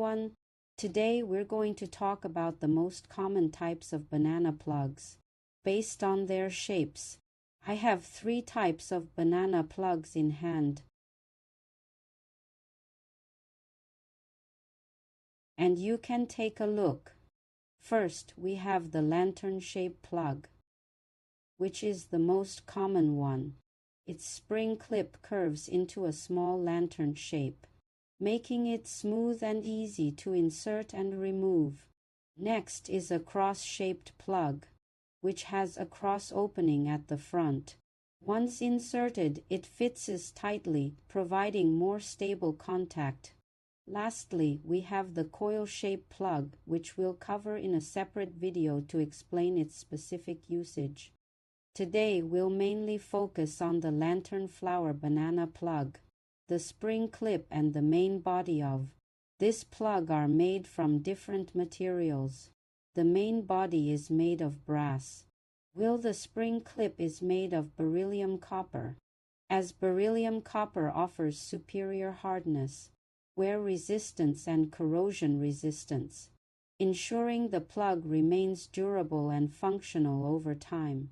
everyone. Today we're going to talk about the most common types of banana plugs based on their shapes. I have 3 types of banana plugs in hand, and you can take a look. First, we have the lantern-shaped plug, which is the most common one. Its spring clip curves into a small lantern shape, making it smooth and easy to insert and remove. Next is a cross-shaped plug, which has a cross opening at the front. Once inserted, it fits tightly, providing more stable contact. Lastly, we have the coil-shaped plug, which we'll cover in a separate video to explain its specific usage. Today, we'll mainly focus on the lantern flower banana plug. The spring clip and the main body of this plug are made from different materials. The main body is made of brass, while the spring clip is made of beryllium copper, as beryllium copper offers superior hardness, wear resistance and corrosion resistance, ensuring the plug remains durable and functional over time.